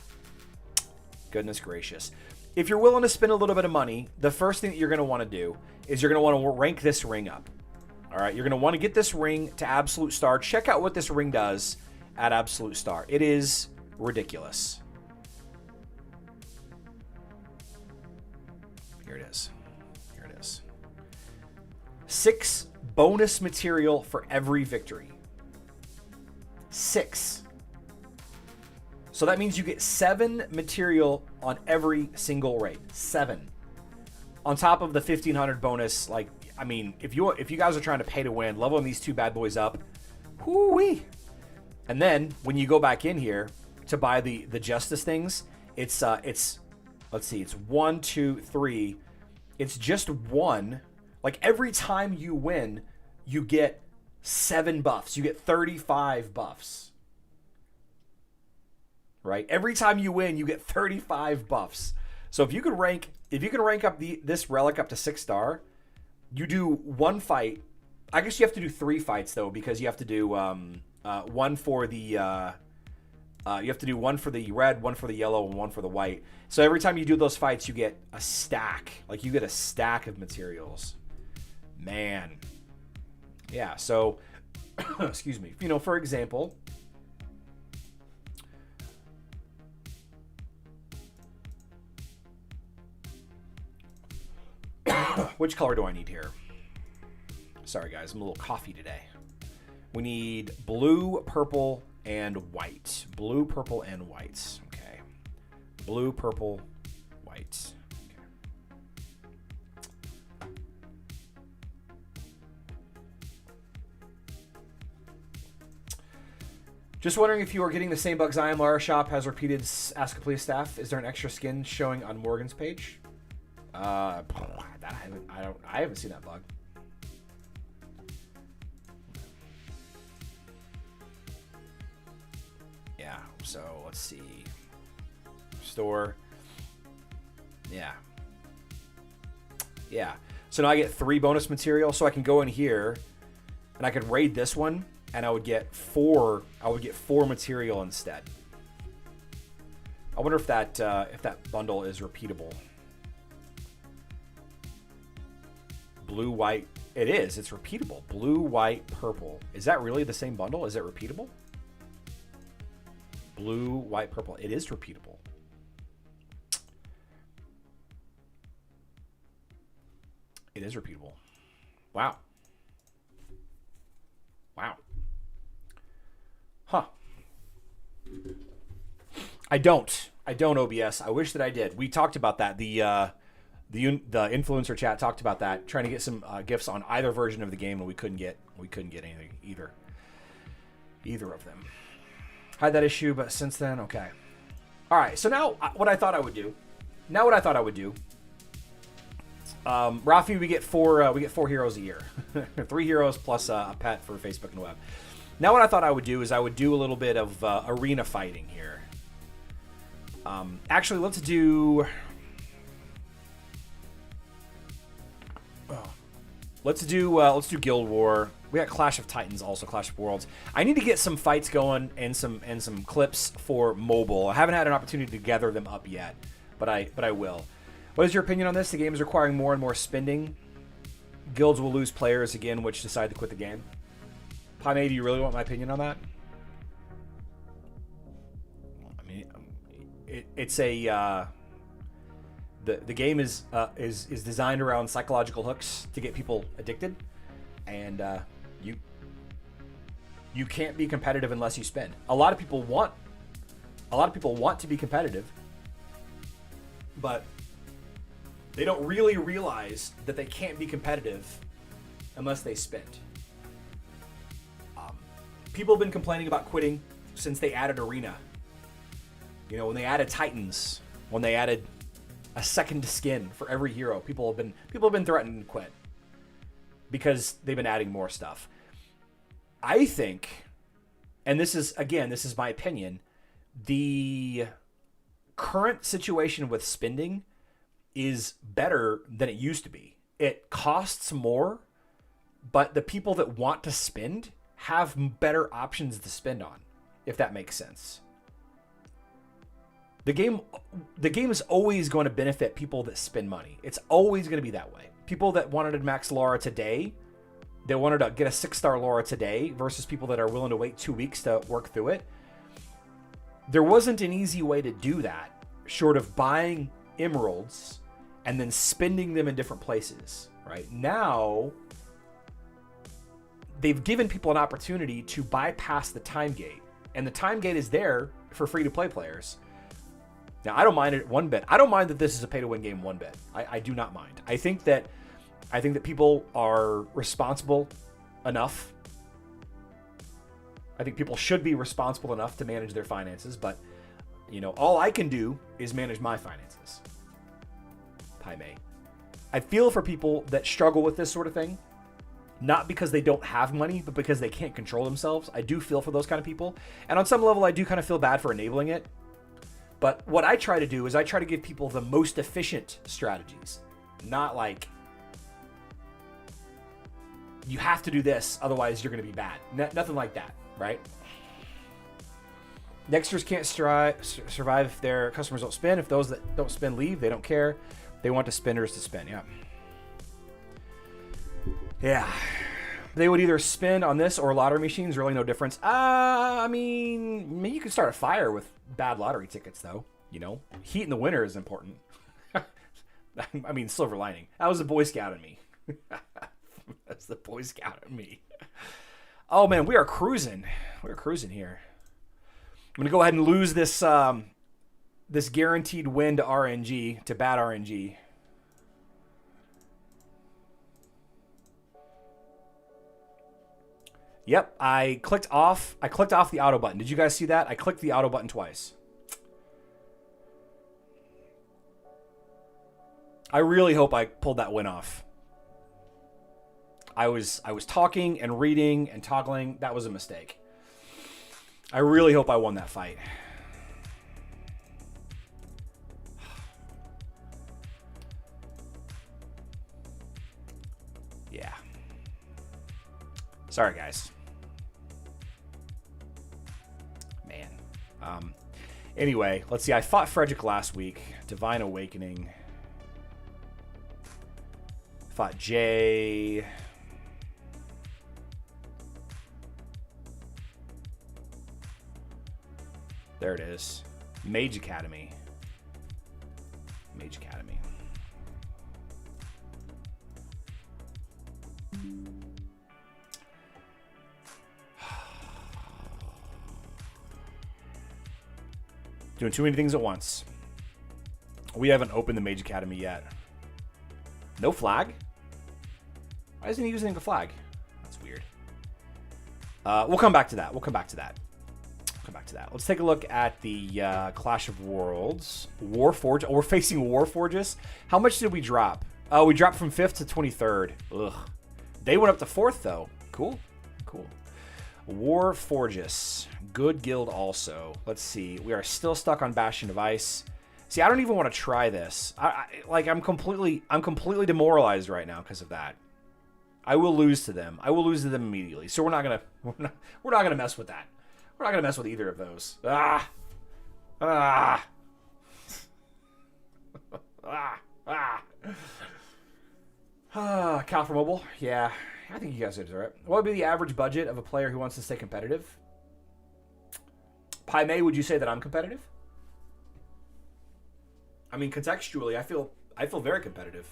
Goodness gracious. If you're willing to spend a little bit of money, the first thing that you're going to want to do is you're going to want to rank this ring up. All right, you're going to want to get this ring to Absolute Star. Check out what this ring does at Absolute Star. It is ridiculous. Here it is. Here it is. 6 bonus material for every victory. 6. So that means you get 7 material on every single raid. 7. On top of the 1,500 bonus, like, I mean, if you guys are trying to pay to win, leveling these 2 bad boys up, whoo-wee. And then when you go back in here to buy the Justice things, it's let's see, it's 1, 2, 3. It's just 1. Like every time you win, you get 7 buffs. You get 35 buffs. Right? Every time you win, you get 35 buffs. So if you could rank up this relic up to 6-star, you do 1 fight. I guess you have to do 3 fights though, because you have to do one for the you have to do 1 for the red, 1 for the yellow, and 1 for the white. So every time you do those fights, you get a stack. Like you get a stack of materials. Man. Yeah, so excuse me. You know, for example, which color do I need here? Sorry guys, I'm a little coffee today. We need blue, purple, and white. Blue, purple, and white. Okay. Blue, purple, white. Okay. Just wondering if you are getting the same bugs I am. Lara Shop has repeated Ask a Please staff. Is there an extra skin showing on Morgan's page? I haven't seen that bug. Yeah, so let's see. Store. Yeah. Yeah. So now I get 3 bonus material, so I can go in here and I could raid this one and I would get 4 material instead. I wonder if that bundle is repeatable. Blue, white. It is. It's repeatable. Blue, white, purple. Is that really the same bundle? Is it repeatable? Blue, white, purple. It is repeatable. It is repeatable. Wow. Wow. Huh. I don't OBS. I wish that I did. We talked about that. The influencer chat talked about that, trying to get some gifts on either version of the game, and we couldn't get anything either of them. Had that issue, but since then, okay. All right. So now, what I thought I would do. Rafi, we get four heroes a year, 3 heroes plus a pet for Facebook and web. Now, what I thought I would do is I would do a little bit of arena fighting here. Actually, let's do. Let's do Guild War. We got Clash of Titans, also Clash of Worlds. I need to get some fights going and some clips for mobile. I haven't had an opportunity to gather them up yet, but I will. What is your opinion on this? The game is requiring more and more spending. Guilds will lose players again, which decide to quit the game. Pame, do you really want my opinion on that? I mean, it's a the game is designed around psychological hooks to get people addicted, and you can't be competitive unless you spend. A lot of people want to be competitive, but they don't really realize that they can't be competitive unless they spend. People have been complaining about quitting since they added Arena. You know, when they added Titans, when they added a second skin for every hero, people have been threatening to quit because they've been adding more stuff. I think, and this is my opinion, the current situation with spending is better than it used to be. It costs more, but the people that want to spend have better options to spend on, if that makes sense. The game is always going to benefit people that spend money. It's always going to be that way. People that wanted to max Lara today, they wanted to get a 6-star Lara today versus people that are willing to wait 2 weeks to work through it. There wasn't an easy way to do that, short of buying emeralds and then spending them in different places. Right now, they've given people an opportunity to bypass the time gate, and the time gate is there for free-to-play players. Now, I don't mind it one bit. I don't mind that this is a pay-to-win game one bit. I do not mind. I think that people are responsible enough. I think people should be responsible enough to manage their finances, but you know, all I can do is manage my finances. Paime. I feel for people that struggle with this sort of thing. Not because they don't have money, but because they can't control themselves. I do feel for those kind of people. And on some level, I do kind of feel bad for enabling it. But what I try to do is I try to give people the most efficient strategies. Not like, you have to do this, otherwise you're going to be bad. Nothing like that, right? Nexters can't survive if their customers don't spend. If those that don't spend leave, they don't care. They want the spenders to spend, yeah. Yeah, they would either spend on this or lottery machines. Really no difference. I mean, maybe you could start a fire with bad lottery tickets, though. You know, heat in the winter is important. I mean, silver lining. That was the Boy Scout in me. That's the Boy Scout in me. Oh man, we are cruising. We're cruising here. I'm gonna go ahead and lose this this guaranteed win to RNG, to bad RNG. Yep, I clicked off the auto button. Did you guys see that? I clicked the auto button twice. I really hope I pulled that win off. I was talking and reading and toggling. That was a mistake. I really hope I won that fight. Yeah. Sorry, guys. Man. Anyway, let's see. I fought Frederick last week. Divine Awakening. Fought Jay. There it is. Mage Academy. Mage Academy. Doing too many things at once. We haven't opened the Mage Academy yet. No flag? Why isn't he using a flag? That's weird. We'll come back to that. Let's take a look at the Clash of Worlds. Warforge. Oh, we're facing Warforges. How much did we drop? Oh, we dropped from 5th to 23rd. Ugh. They went up to 4th, though. Cool. Warforges. Good guild also. Let's see. We are still stuck on Bastion of Ice. See, I don't even want to try this. I'm completely demoralized right now because of that. I will lose to them. Immediately. So we're not gonna mess with that. We're not gonna mess with either of those. Cal for mobile. Yeah, I think you guys are right. What would be the average budget of a player who wants to stay competitive? Pai Mei, would you say that I'm competitive? I mean, contextually, I feel very competitive.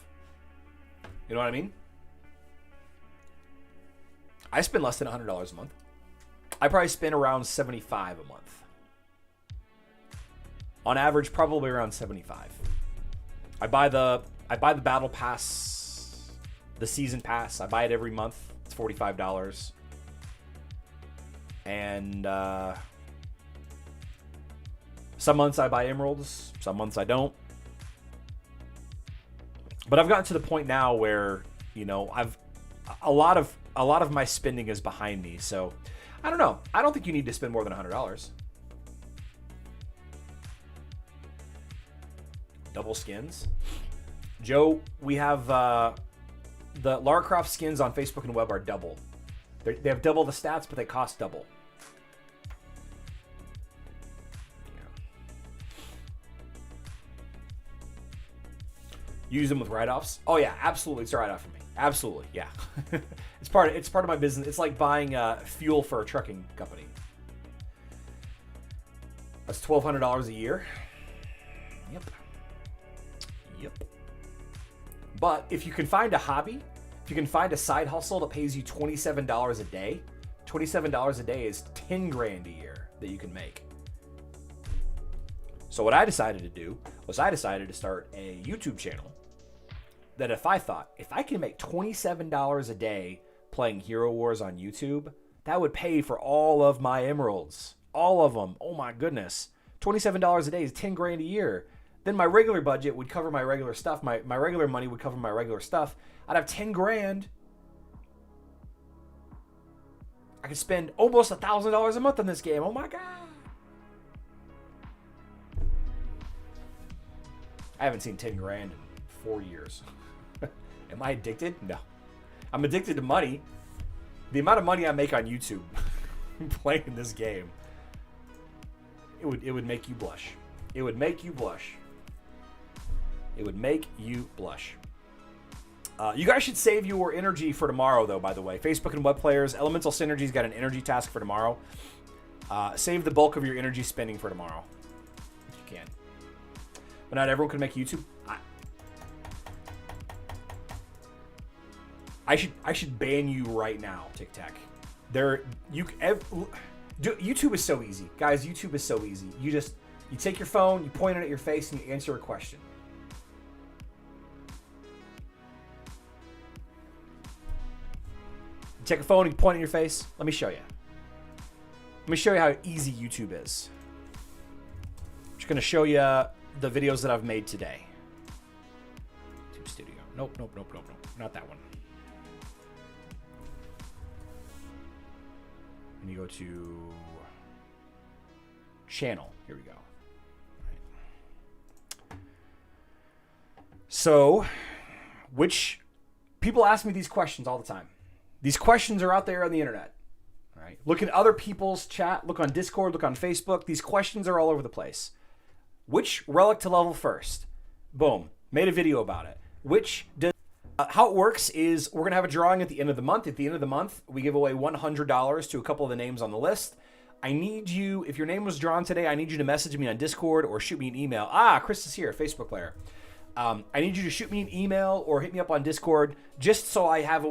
You know what I mean? I spend less than $100 a month. I probably spend around $75 a month. On average, probably around $75. I buy the battle pass, the season pass. I buy it every month. It's $45. And some months I buy emeralds, some months I don't. But I've gotten to the point now where, you know, a lot of my spending is behind me. So I don't know. I don't think you need to spend more than $100. Double skins. Joe, we have the Lara Croft skins on Facebook and web are double. They have double the stats, but they cost double. Use them with write-offs. Oh yeah, absolutely. It's a write-off for me. Absolutely, yeah. It's part of my business. It's like buying fuel for a trucking company. That's $1,200 a year. Yep. But if you can find a hobby, if you can find a side hustle that pays you $27 a day, $27 a day is 10 grand a year that you can make. So what I decided to do was I decided to start a YouTube channel that if I can make $27 a day playing Hero Wars on YouTube, that would pay for all of my emeralds. All of them. Oh my goodness. $27 a day is 10 grand a year. Then my regular budget would cover my regular stuff. My regular money would cover my regular stuff. I'd have 10 grand. I could spend almost $1,000 a month on this game. Oh my God. I haven't seen 10 grand in 4 years. Am I addicted? No. I'm addicted to money. The amount of money I make on YouTube playing this game, it would make you blush. It would make you blush. It would make you blush. You guys should save your energy for tomorrow, though, by the way. Facebook and web players, Elemental Synergy's got an energy task for tomorrow. Save the bulk of your energy spending for tomorrow, if you can. But not everyone can make YouTube. I should ban you right now, Tic Tac. YouTube is so easy, guys. YouTube is so easy. You take your phone, you point it at your face, and you answer a question. You take a phone, you point at your face. Let me show you. Let me show you how easy YouTube is. I'm just gonna show you the videos that I've made today. YouTube Studio. Nope. Not that one. And you go to channel. Here we go. Right. So, people ask me these questions all the time. These questions are out there on the internet. All right. Look at other people's chat. Look on Discord. Look on Facebook. These questions are all over the place. Which relic to level first? Boom. Made a video about it. How it works is we're going to have a drawing at the end of the month. At the end of the month, we give away $100 to a couple of the names on the list. I need you, if your name was drawn today, I need you to message me on Discord or shoot me an email. Chris is here, Facebook player. I need you to shoot me an email or hit me up on Discord just so I have a